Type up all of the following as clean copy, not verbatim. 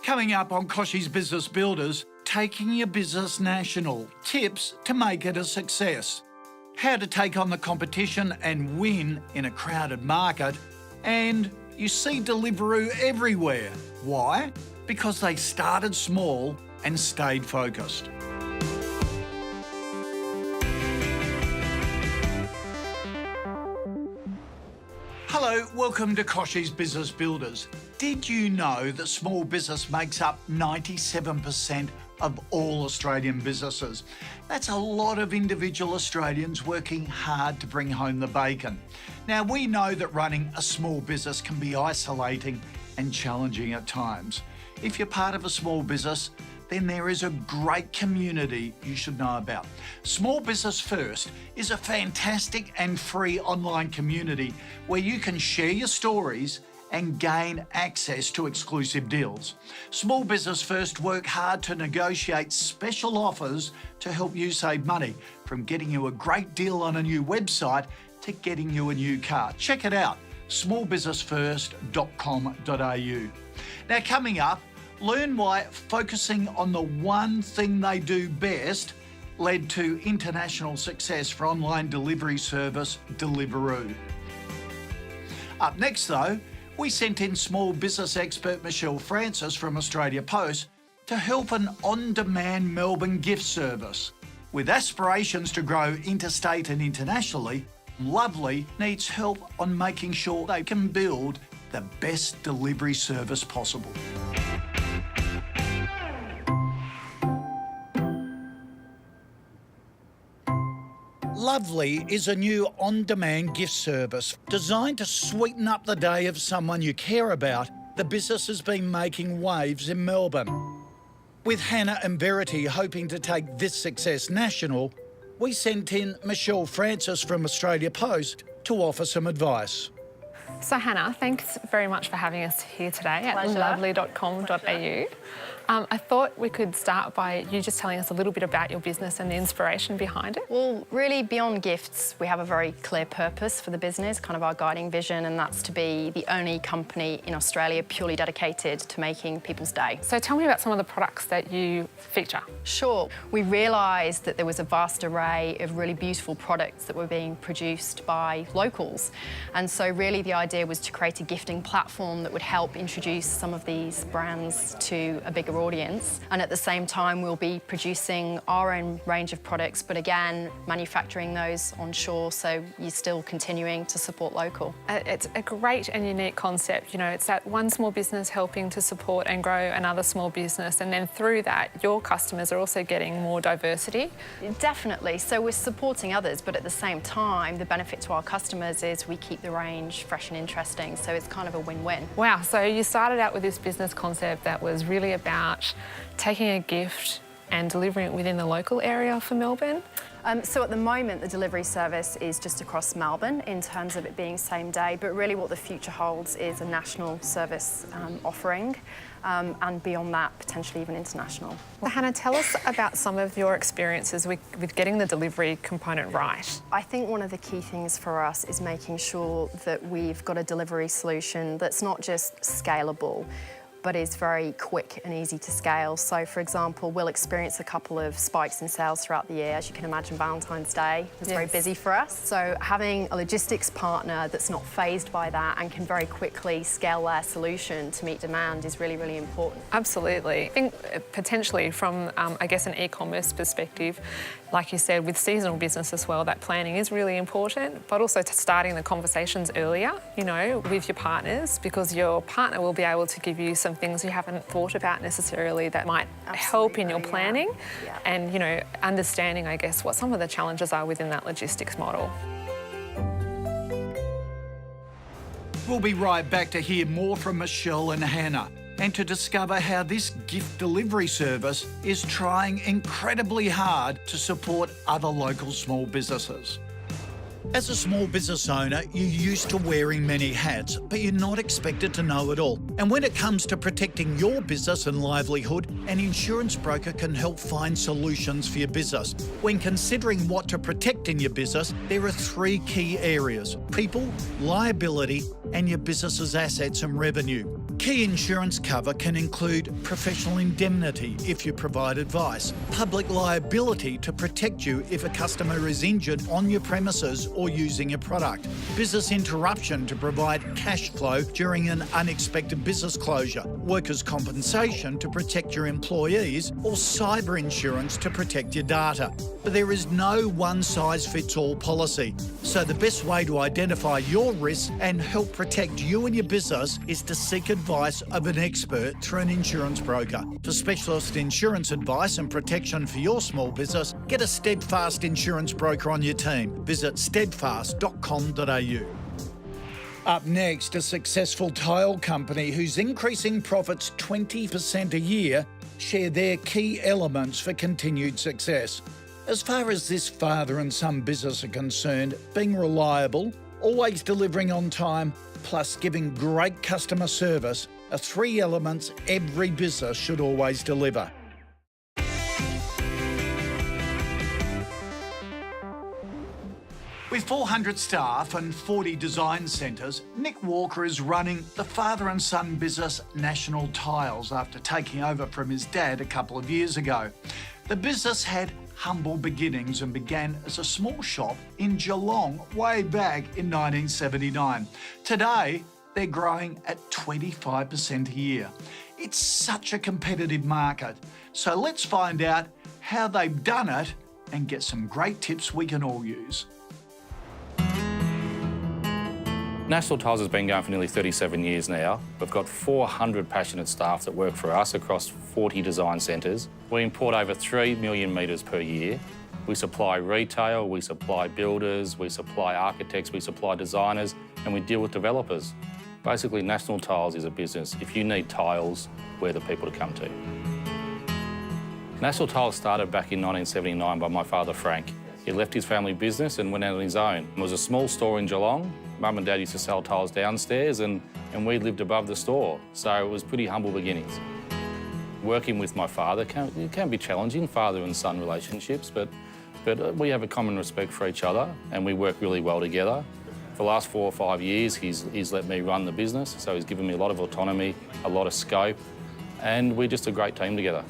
Coming up on Kochie's Business Builders, taking your business national, tips to make it a success, how to take on the competition and win in a crowded market, and you see Deliveroo everywhere. Why? Because they started small and stayed focused. Hello, welcome to Kochie's Business Builders. Did you know that small business makes up 97% of all Australian businesses? That's a lot of individual Australians working hard to bring home the bacon. Now, we know that running a small business can be isolating and challenging at times. If you're part of a small business, then there is a great community you should know about. Small Business First is a fantastic and free online community where you can share your stories and gain access to exclusive deals. Small Business First work hard to negotiate special offers to help you save money, from getting you a great deal on a new website to getting you a new car. Check it out, smallbusinessfirst.com.au. Now, coming up, learn why focusing on the one thing they do best led to international success for online delivery service Deliveroo. Up next though, we sent in small business expert Michelle Francis from Australia Post to help an on-demand Melbourne gift service. With aspirations to grow interstate and internationally, Lovely needs help on making sure they can build the best delivery service possible. Lovely is a new on-demand gift service designed to sweeten up the day of someone you care about. The business has been making waves in Melbourne. With Hannah and Verity hoping to take this success national, we sent in Michelle Francis from Australia Post to offer some advice. So Hannah, thanks very much for having us here today at lively.com.au. I thought we could start by you just telling us a little bit about your business and the inspiration behind it. Well, really, beyond gifts, we have a very clear purpose for the business, kind of our guiding vision, and that's to be the only company in Australia purely dedicated to making people's day. So tell me about some of the products that you feature. Sure. We realised that there was a vast array of really beautiful products that were being produced by locals. And so really the idea was to create a gifting platform that would help introduce some of these brands to a bigger audience, and at the same time we'll be producing our own range of products, but again manufacturing those onshore, so you're still continuing to support local. It's a great and unique concept. You know, it's that one small business helping to support and grow another small business, and then through that your customers are also getting more diversity. Definitely. So we're supporting others, but at the same time the benefit to our customers is we keep the range fresh and interesting, so it's kind of a win-win. Wow, so you started out with this business concept that was really about taking a gift and delivering it within the local area for Melbourne? So at the moment the delivery service is just across Melbourne in terms of it being same day, but really what the future holds is a national service offering, and beyond that potentially even international. So Hannah, tell us about some of your experiences with getting the delivery component right. I think one of the key things for us is making sure that we've got a delivery solution that's not just scalable, but is very quick and easy to scale. So, for example, we'll experience a couple of spikes in sales throughout the year. As you can imagine, Valentine's Day was very busy for us. So having a logistics partner that's not fazed by that and can very quickly scale their solution to meet demand is really, really important. Absolutely. I think potentially from, I guess, an e-commerce perspective, like you said, with seasonal business as well, that planning is really important, but also to starting the conversations earlier, you know, with your partners, because your partner will be able to give you some things you haven't thought about necessarily that might help in your planning and, you know, understanding, I guess, what some of the challenges are within that logistics model. We'll be right back to hear more from Michelle and Hannah and to discover how this gift delivery service is trying incredibly hard to support other local small businesses. As a small business owner, you're used to wearing many hats, but you're not expected to know it all. And when it comes to protecting your business and livelihood, an insurance broker can help find solutions for your business. When considering what to protect in your business, there are three key areas: people, liability, and your business's assets and revenue. Key insurance cover can include professional indemnity if you provide advice, public liability to protect you if a customer is injured on your premises or using your product, business interruption to provide cash flow during an unexpected business closure, workers' compensation to protect your employees, or cyber insurance to protect your data. But there is no one-size-fits-all policy, so the best way to identify your risks and help protect you and your business is to seek advice of an expert through an insurance broker. For specialist insurance advice and protection for your small business, get a STEADFAST insurance broker on your team. Visit steadfast.com.au. Up next, a successful tile company who's increasing profits 20% a year share their key elements for continued success. As far as this father and son business are concerned, being reliable, always delivering on time, plus giving great customer service are 3 elements every business should always deliver. With 400 staff and 40 design centres, Nick Walker is running the father and son business National Tiles after taking over from his dad a couple of years ago. The business had humble beginnings and began as a small shop in Geelong way back in 1979. Today, they're growing at 25% a year. It's such a competitive market. So let's find out how they've done it and get some great tips we can all use. National Tiles has been going for nearly 37 years now. We've got 400 passionate staff that work for us across 40 design centres. We import over 3 million metres per year. We supply retail, we supply builders, we supply architects, we supply designers, and we deal with developers. Basically, National Tiles is a business. If you need tiles, we're the people to come to. National Tiles started back in 1979 by my father, Frank. He left his family business and went out on his own. It was a small store in Geelong. Mum and Dad used to sell tiles downstairs and we lived above the store, so it was pretty humble beginnings. Working with my father can be challenging, father and son relationships, but we have a common respect for each other and we work really well together. For the last 4 or 5 years, he's let me run the business, so he's given me a lot of autonomy, a lot of scope, and we're just a great team together.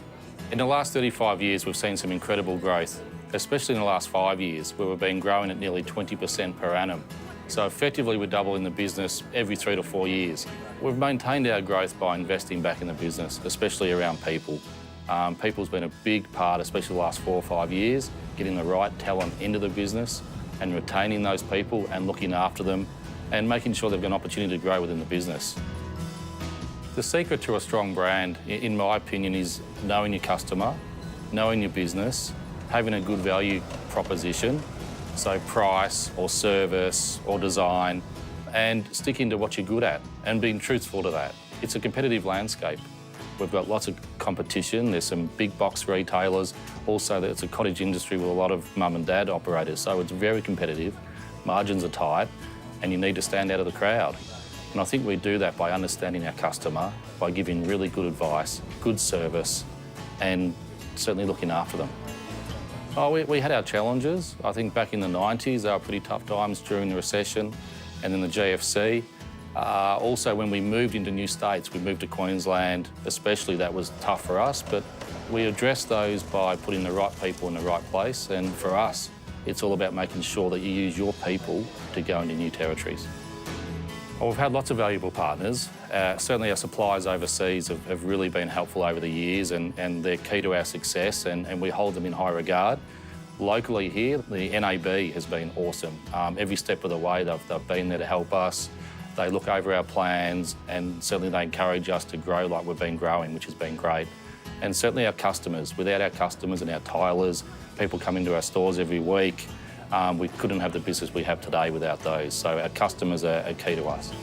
In the last 35 years, we've seen some incredible growth, especially in the last 5 years, where we've been growing at nearly 20% per annum. So effectively, we're doubling the business every 3 to 4 years. We've maintained our growth by investing back in the business, especially around people. People's been a big part, especially the last 4 or 5 years, getting the right talent into the business and retaining those people and looking after them and making sure they've got an opportunity to grow within the business. The secret to a strong brand, in my opinion, is knowing your customer, knowing your business, having a good value proposition, so price or service or design, and sticking to what you're good at and being truthful to that. It's a competitive landscape. We've got lots of competition. There's some big box retailers. Also, it's a cottage industry with a lot of mum and dad operators, so it's very competitive. Margins are tight, and you need to stand out of the crowd. And I think we do that by understanding our customer, by giving really good advice, good service, and certainly looking after them. Oh, we had our challenges. I think back in the 90s, they were pretty tough times during the recession and then the GFC. Also, when we moved into new states, we moved to Queensland, especially, that was tough for us, but we addressed those by putting the right people in the right place. And for us, it's all about making sure that you use your people to go into new territories. Well, we've had lots of valuable partners. Certainly our suppliers overseas have really been helpful over the years and they're key to our success and we hold them in high regard. Locally here, the NAB has been awesome. Every step of the way they've been there to help us. They look over our plans and certainly they encourage us to grow like we've been growing, which has been great. And certainly our customers. Without our customers and our tilers, people come into our stores every week, we couldn't have the business we have today without those. So our customers are key to us.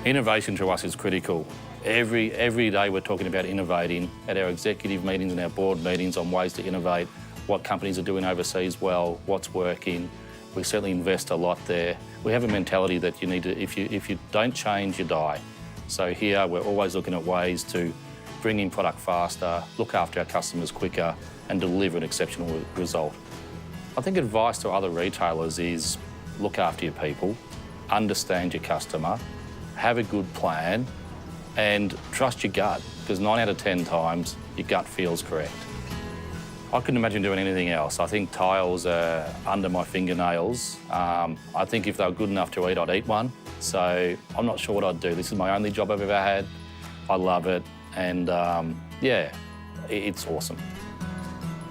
Innovation to us is critical. Every day we're talking about innovating at our executive meetings and our board meetings on ways to innovate, what companies are doing overseas well, what's working. We certainly invest a lot there. We have a mentality that you need to, if you don't change, you die. So here we're always looking at ways to bring in product faster, look after our customers quicker and deliver an exceptional result. I think advice to other retailers is look after your people, understand your customer, have a good plan and trust your gut, because 9 out of 10 times your gut feels correct. I couldn't imagine doing anything else. I think tiles are under my fingernails. I think if they were good enough to eat, I'd eat one. So I'm not sure what I'd do. This is my only job I've ever had. I love it, and yeah, it's awesome.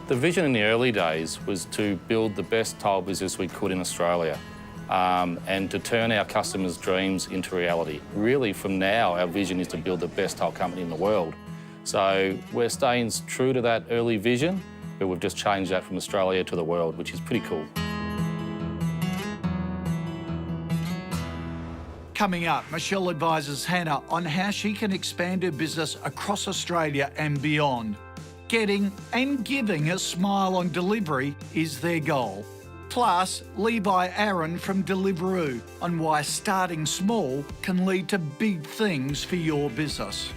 The vision in the early days was to build the best tile business we could in Australia, and to turn our customers' dreams into reality. Really, from now, our vision is to build the best tile company in the world. So we're staying true to that early vision, but we've just changed that from Australia to the world, which is pretty cool. Coming up, Michelle advises Hannah on how she can expand her business across Australia and beyond. Getting and giving a smile on delivery is their goal. Plus, Levi Aron from Deliveroo on why starting small can lead to big things for your business.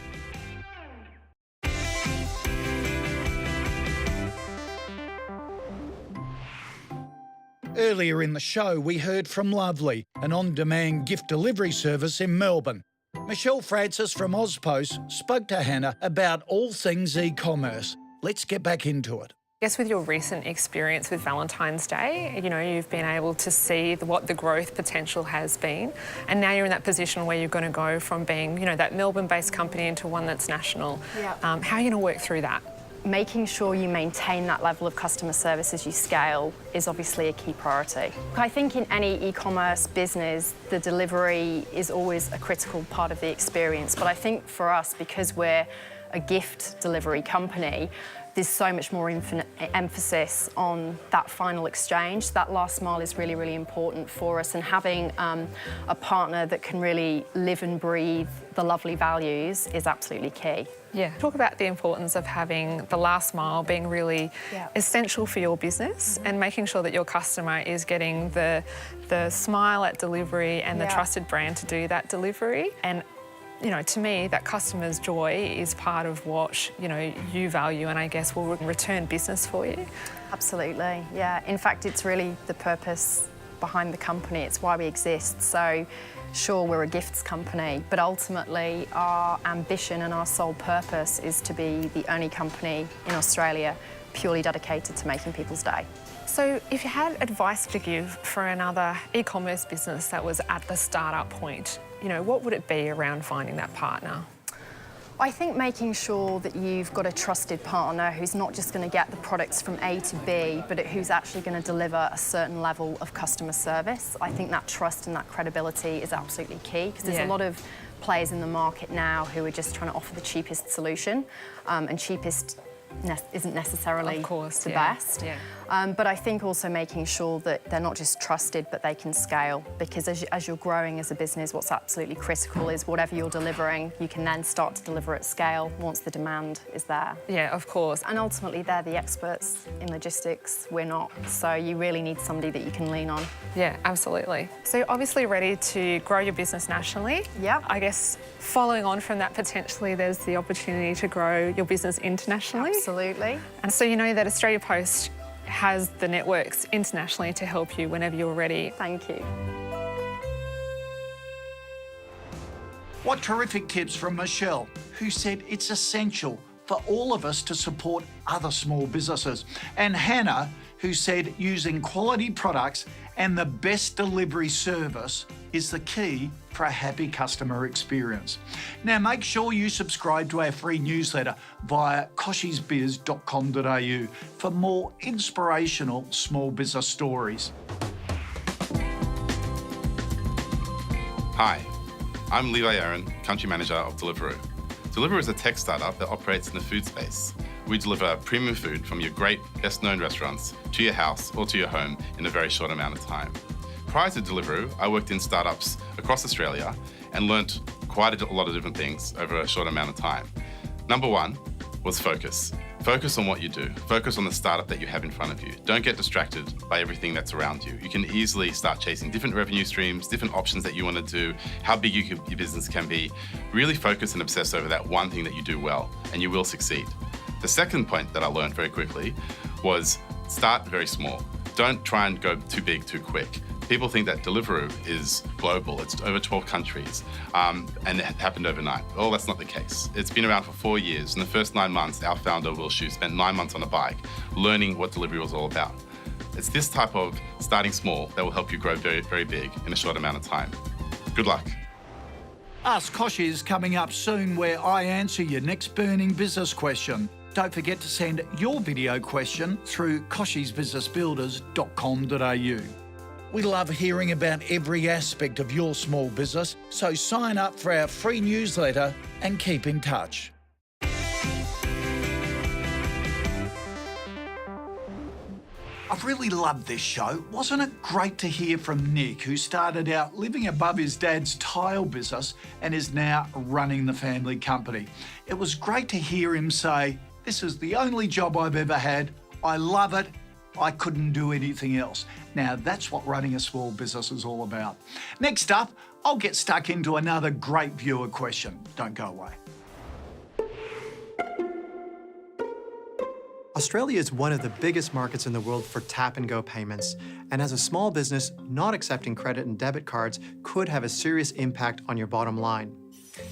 Earlier in the show, we heard from LIVELY, an on-demand gift delivery service in Melbourne. Michelle Francis from AusPost spoke to Hannah about all things e-commerce. Let's get back into it. I guess with your recent experience with Valentine's Day, you know, you've been able to see what the growth potential has been, and now you're in that position where you're going to go from being, you know, that Melbourne-based company into one that's national. Yeah. How are you going to work through that? Making sure you maintain that level of customer service as you scale is obviously a key priority. I think in any e-commerce business, the delivery is always a critical part of the experience. But I think for us, because we're a gift delivery company, there's so much more emphasis on that final exchange. That last mile is really, really important for us, and having a partner that can really live and breathe the lovely values is absolutely key. Yeah. Talk about the importance of having the last mile being really essential for your business, and making sure that your customer is getting the smile at delivery and the trusted brand to do that delivery. And you know, to me, that customer's joy is part of what, you know, you value, and I guess will return business for you. Absolutely, yeah. In fact, it's really the purpose behind the company. It's why we exist. So, sure, we're a gifts company, but ultimately our ambition and our sole purpose is to be the only company in Australia purely dedicated to making people's day. So if you had advice to give for another e-commerce business that was at the start-up point, you know, what would it be around finding that partner? I think making sure that you've got a trusted partner who's not just going to get the products from A to B, but who's actually going to deliver a certain level of customer service. I think that trust and that credibility is absolutely key, because there's a lot of players in the market now who are just trying to offer the cheapest solution, and cheapest isn't necessarily the best. But I think also making sure that they're not just trusted, but they can scale, because as you're growing as a business, what's absolutely critical is whatever you're delivering, you can then start to deliver at scale once the demand is there. Yeah, of course. And ultimately, they're the experts in logistics, we're not. So you really need somebody that you can lean on. Yeah, absolutely. So you're obviously ready to grow your business nationally. Yeah. I guess following on from that, potentially there's the opportunity to grow your business internationally. Absolutely. And so you know that Australia Post has the networks internationally to help you whenever you're ready. Thank you. What terrific tips from Michelle, who said it's essential for all of us to support other small businesses. And Hannah, who said using quality products and the best delivery service is the key for a happy customer experience. Now make sure you subscribe to our free newsletter via kochiesbiz.com.au for more inspirational small business stories. Hi, I'm Levi Aron, Country Manager of Deliveroo. Deliveroo is a tech startup that operates in the food space. We deliver premium food from your great, best-known restaurants to your house or to your home in a very short amount of time. Prior to Deliveroo, I worked in startups across Australia and learnt quite a lot of different things over a short amount of time. Number one was focus. Focus on what you do. Focus on the startup that you have in front of you. Don't get distracted by everything that's around you. You can easily start chasing different revenue streams, different options that you want to do, how big your business can be. Really focus and obsess over that one thing that you do well, and you will succeed. The second point that I learned very quickly was start very small. Don't try and go too big too quick. People think that Deliveroo is global. It's over 12 countries, and it happened overnight. Oh, that's not the case. It's been around for 4 years. In the first 9 months, our founder, Will Shu, spent 9 months on a bike learning what delivery was all about. It's this type of starting small that will help you grow very, very big in a short amount of time. Good luck. Ask Kochie is coming up soon, where I answer your next burning business question. Don't forget to send your video question through kochiesbusinessbuilders.com.au. We love hearing about every aspect of your small business, so sign up for our free newsletter and keep in touch. I've really loved this show. Wasn't it great to hear from Nick, who started out living above his dad's tile business and is now running the family company? It was great to hear him say, "This is the only job I've ever had. I love it. I couldn't do anything else." Now, that's what running a small business is all about. Next up, I'll get stuck into another great viewer question. Don't go away. Australia is one of the biggest markets in the world for tap-and-go payments, and as a small business, not accepting credit and debit cards could have a serious impact on your bottom line.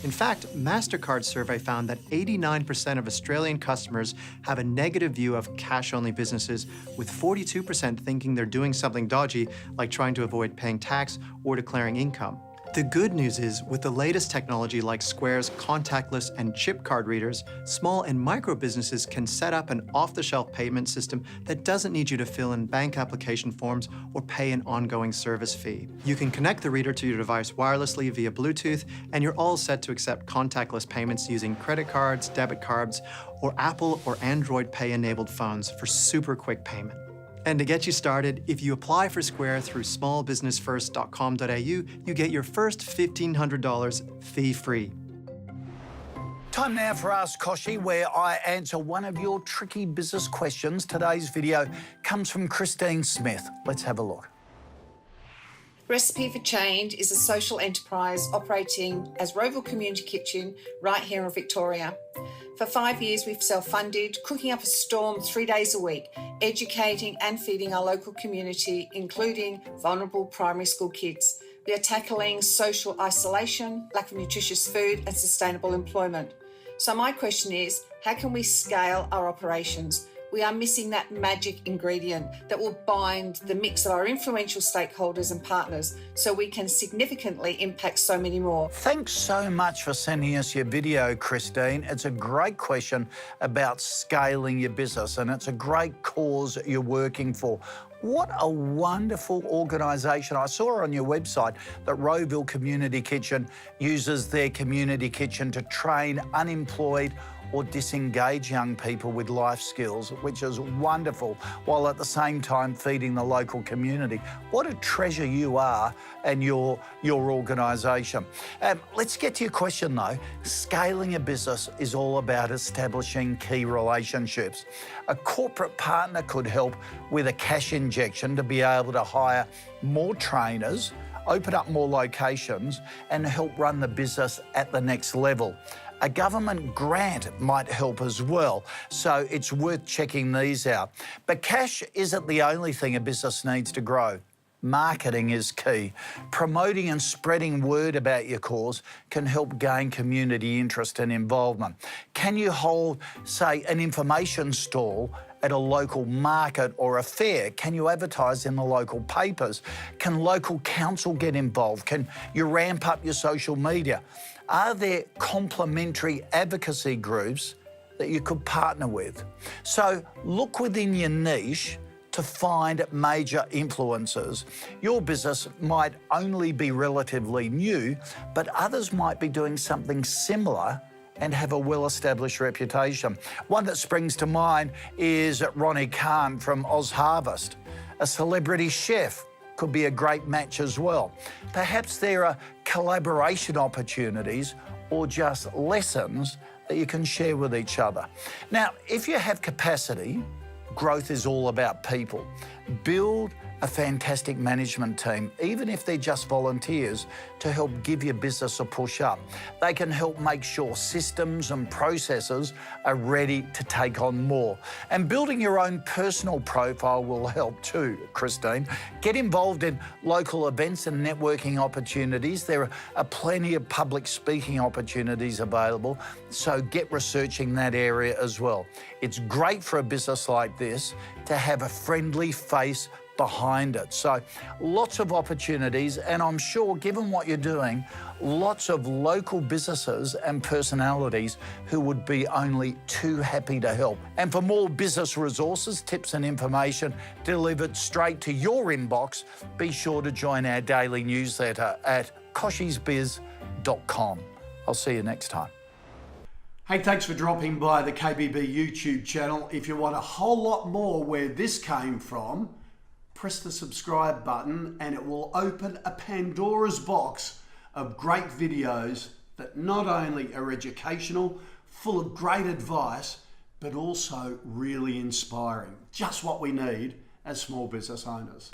In fact, MasterCard's survey found that 89% of Australian customers have a negative view of cash-only businesses, with 42% thinking they're doing something dodgy, like trying to avoid paying tax or declaring income. The good news is, with the latest technology like Square's contactless and chip card readers, small and micro businesses can set up an off-the-shelf payment system that doesn't need you to fill in bank application forms or pay an ongoing service fee. You can connect the reader to your device wirelessly via Bluetooth, and you're all set to accept contactless payments using credit cards, debit cards, or Apple or Android Pay-enabled phones for super quick payment. And to get you started, if you apply for Square through smallbusinessfirst.com.au, you get your first $1,500 fee-free. Time now for Ask Kochie, where I answer one of your tricky business questions. Today's video comes from Christine Smith. Let's have a look. Recipe for Change is a social enterprise operating as Rowville Community Kitchen right here in Victoria. For 5 years, we've self-funded, cooking up a storm 3 days a week, educating and feeding our local community, including vulnerable primary school kids. We are tackling social isolation, lack of nutritious food, and sustainable employment. So my question is, how can we scale our operations? We are missing that magic ingredient that will bind the mix of our influential stakeholders and partners so we can significantly impact so many more. Thanks so much for sending us your video, Christine. It's a great question about scaling your business, and it's a great cause you're working for. What a wonderful organisation. I saw on your website that Rowville Community Kitchen uses their community kitchen to train unemployed or disengage young people with life skills, which is wonderful, while at the same time feeding the local community. What a treasure you are and your organisation. Let's get to your question though. Scaling a business is all about establishing key relationships. A corporate partner could help with a cash injection to be able to hire more trainers, open up more locations, and help run the business at the next level. A government grant might help as well, so it's worth checking these out. But cash isn't the only thing a business needs to grow. Marketing is key. Promoting and spreading word about your cause can help gain community interest and involvement. Can you hold, say, an information stall at a local market or a fair? Can you advertise in the local papers? Can local council get involved? Can you ramp up your social media? Are there complementary advocacy groups that you could partner with? So look within your niche to find major influencers. Your business might only be relatively new, but others might be doing something similar and have a well-established reputation. One that springs to mind is Ronnie Khan from Oz Harvest. A celebrity chef could be a great match as well. Perhaps there are collaboration opportunities or just lessons that you can share with each other. Now, if you have capacity, growth is all about people. Build a fantastic management team, even if they're just volunteers, to help give your business a push up. They can help make sure systems and processes are ready to take on more. And building your own personal profile will help too, Christine. Get involved in local events and networking opportunities. There are plenty of public speaking opportunities available, so get researching that area as well. It's great for a business like this to have a friendly face behind it. So lots of opportunities, and I'm sure, given what you're doing, lots of local businesses and personalities who would be only too happy to help. And for more business resources, tips and information delivered straight to your inbox, be sure to join our daily newsletter at kochiesbiz.com. I'll see you next time. Hey, thanks for dropping by the KBB YouTube channel. If you want a whole lot more where this came from, press the subscribe button and it will open a Pandora's box of great videos that not only are educational, full of great advice, but also really inspiring. Just what we need as small business owners.